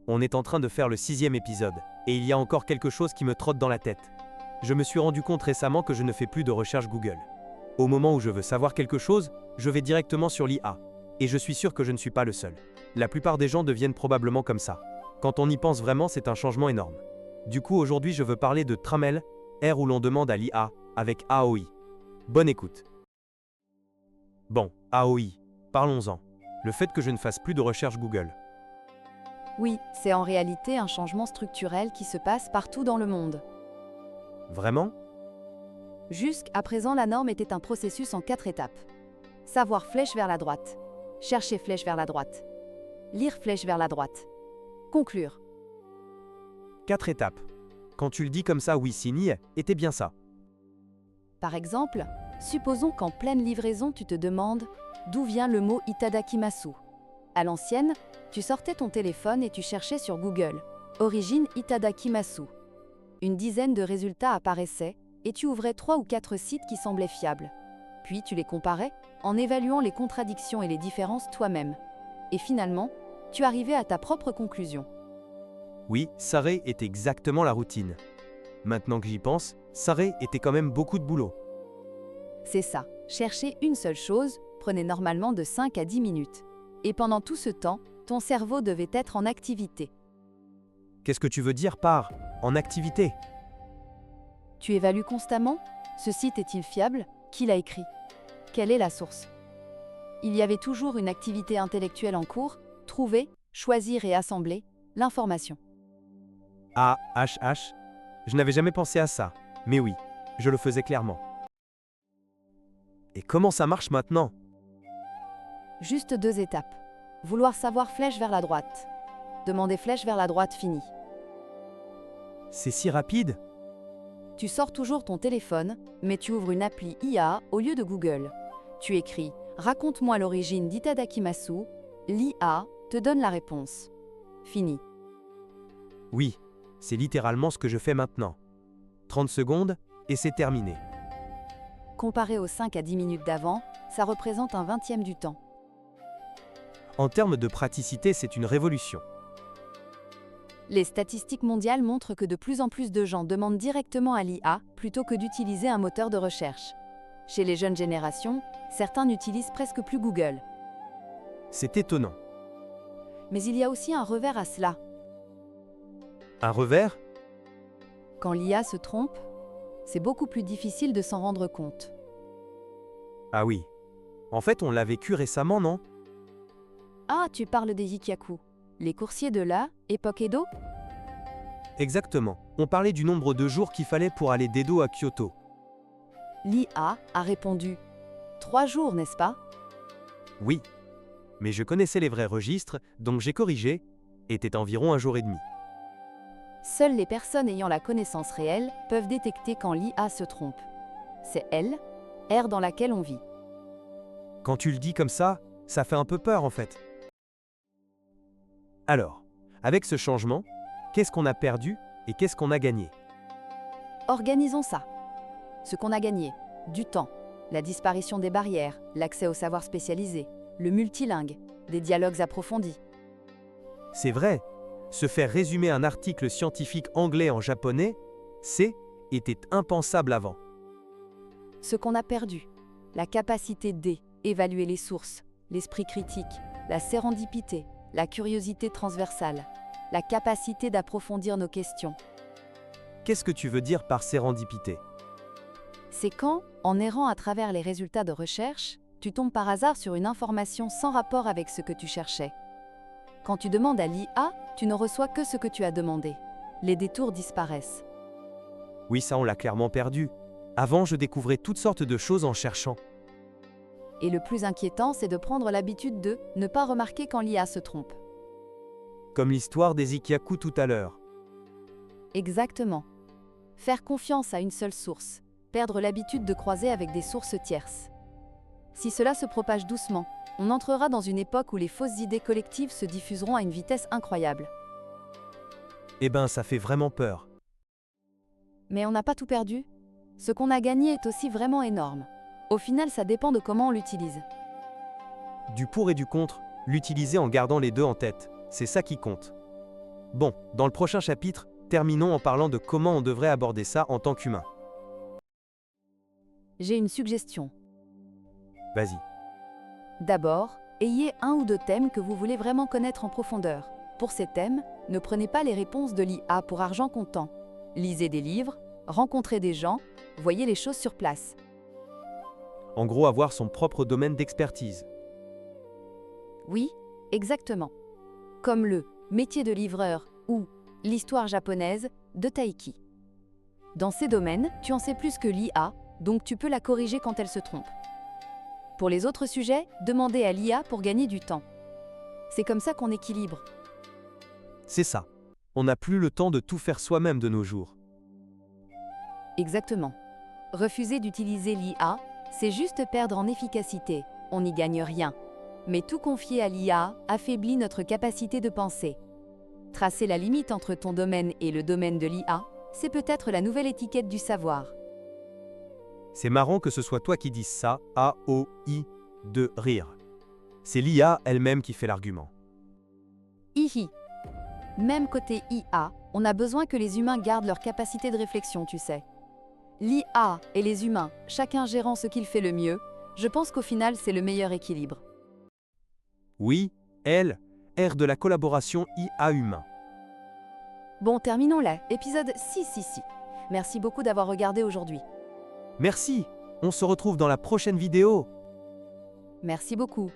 On est en train de faire le 6e épisode, et il y a encore quelque chose qui me trotte dans la tête. Je me suis rendu compte récemment que je ne fais plus de recherche Google. Au moment où je veux savoir quelque chose, je vais directement sur l'IA. Et je suis sûr que je ne suis pas le seul. La plupart des gens deviennent probablement comme ça. Quand on y pense vraiment, c'est un changement énorme. Du coup, aujourd'hui, je veux parler de Tramel, ère où l'on demande à l'IA, avec AOI. Bonne écoute. Bon, AOI, parlons-en. Le fait que je ne fasse plus de recherche Google. Oui, c'est en réalité un changement structurel qui se passe partout dans le monde. Vraiment? Jusqu'à présent, la norme était un processus en 4 étapes. Savoir flèche vers la droite. Chercher flèche vers la droite. Lire flèche vers la droite. Conclure. 4 étapes. Quand tu le dis comme ça, oui, Sini, était bien ça. Par exemple, supposons qu'en pleine livraison, tu te demandes d'où vient le mot Itadakimasu. À l'ancienne, tu sortais ton téléphone et tu cherchais sur Google « Origine Itadakimasu ». Une dizaine de résultats apparaissaient et tu ouvrais 3 ou 4 sites qui semblaient fiables. Puis tu les comparais en évaluant les contradictions et les différences toi-même. Et finalement, tu arrivais à ta propre conclusion. Oui, Saré est exactement la routine. Maintenant que j'y pense, Saré était quand même beaucoup de boulot. C'est ça, chercher une seule chose prenait normalement de 5 à 10 minutes. Et pendant tout ce temps, ton cerveau devait être en activité. Qu'est-ce que tu veux dire par « en activité » ? Tu évalues constamment ? Ce site est-il fiable ? Qui l'a écrit ? Quelle est la source ? Il y avait toujours une activité intellectuelle en cours, trouver, choisir et assembler l'information. Ah, HH, je n'avais jamais pensé à ça, mais oui, je le faisais clairement. Et comment ça marche maintenant ? Juste 2 étapes. Vouloir savoir flèche vers la droite. Demander flèche vers la droite fini. C'est si rapide ? Tu sors toujours ton téléphone, mais tu ouvres une appli IA au lieu de Google. Tu écris « Raconte-moi l'origine d'Itadakimasu », l'IA te donne la réponse. Fini. Oui, c'est littéralement ce que je fais maintenant. 30 secondes, et c'est terminé. Comparé aux 5 à 10 minutes d'avant, ça représente un 20e du temps. En termes de praticité, c'est une révolution. Les statistiques mondiales montrent que de plus en plus de gens demandent directement à l'IA plutôt que d'utiliser un moteur de recherche. Chez les jeunes générations, certains n'utilisent presque plus Google. C'est étonnant. Mais il y a aussi un revers à cela. Un revers ? Quand l'IA se trompe, c'est beaucoup plus difficile de s'en rendre compte. Ah oui. En fait, on l'a vécu récemment, non ? Ah, tu parles des Ikyaku, les coursiers de la époque Edo ? Exactement. On parlait du nombre de jours qu'il fallait pour aller d'Edo à Kyoto. L'IA a répondu « 3 jours, n'est-ce pas ?» Oui. Mais je connaissais les vrais registres, donc j'ai corrigé, était environ 1 jour et demi. Seules les personnes ayant la connaissance réelle peuvent détecter quand l'IA se trompe. C'est elle, ère dans laquelle on vit. Quand tu le dis comme ça fait un peu peur en fait. Alors, avec ce changement, qu'est-ce qu'on a perdu et qu'est-ce qu'on a gagné ? Organisons ça. Ce qu'on a gagné, du temps, la disparition des barrières, l'accès au savoir spécialisé, le multilingue, des dialogues approfondis. C'est vrai, se faire résumer un article scientifique anglais en japonais, était impensable avant. Ce qu'on a perdu, la capacité d'évaluer les sources, l'esprit critique, la sérendipité, la curiosité transversale, la capacité d'approfondir nos questions. Qu'est-ce que tu veux dire par sérendipité ? C'est quand, en errant à travers les résultats de recherche, tu tombes par hasard sur une information sans rapport avec ce que tu cherchais. Quand tu demandes à l'IA, tu ne reçois que ce que tu as demandé. Les détours disparaissent. Oui, ça on l'a clairement perdu. Avant, je découvrais toutes sortes de choses en cherchant. Et le plus inquiétant, c'est de prendre l'habitude de ne pas remarquer quand l'IA se trompe. Comme l'histoire des Ikyaku tout à l'heure. Exactement. Faire confiance à une seule source, perdre l'habitude de croiser avec des sources tierces. Si cela se propage doucement, on entrera dans une époque où les fausses idées collectives se diffuseront à une vitesse incroyable. Eh ben, ça fait vraiment peur. Mais on n'a pas tout perdu. Ce qu'on a gagné est aussi vraiment énorme. Au final, ça dépend de comment on l'utilise. Du pour et du contre, l'utiliser en gardant les deux en tête, c'est ça qui compte. Bon, dans le prochain chapitre, terminons en parlant de comment on devrait aborder ça en tant qu'humain. J'ai une suggestion. Vas-y. D'abord, ayez un ou deux thèmes que vous voulez vraiment connaître en profondeur. Pour ces thèmes, ne prenez pas les réponses de l'IA pour argent comptant. Lisez des livres, rencontrez des gens, voyez les choses sur place. En gros, avoir son propre domaine d'expertise. Oui, exactement. Comme le métier de livreur ou l'histoire japonaise de Taiki. Dans ces domaines, tu en sais plus que l'IA, donc tu peux la corriger quand elle se trompe. Pour les autres sujets, demandez à l'IA pour gagner du temps. C'est comme ça qu'on équilibre. C'est ça. On n'a plus le temps de tout faire soi-même de nos jours. Exactement. Refuser d'utiliser l'IA, c'est juste perdre en efficacité. On n'y gagne rien. Mais tout confier à l'IA affaiblit notre capacité de penser. Tracer la limite entre ton domaine et le domaine de l'IA, c'est peut-être la nouvelle étiquette du savoir. C'est marrant que ce soit toi qui dises ça, A-O-I, de rire. C'est l'IA elle-même qui fait l'argument. Hihi. Même côté IA, on a besoin que les humains gardent leur capacité de réflexion, tu sais. L'IA et les humains, chacun gérant ce qu'il fait le mieux, je pense qu'au final, c'est le meilleur équilibre. Oui, elle, ère de la collaboration IA-humain. Bon, terminons là, épisode 666. Merci beaucoup d'avoir regardé aujourd'hui. Merci, on se retrouve dans la prochaine vidéo. Merci beaucoup.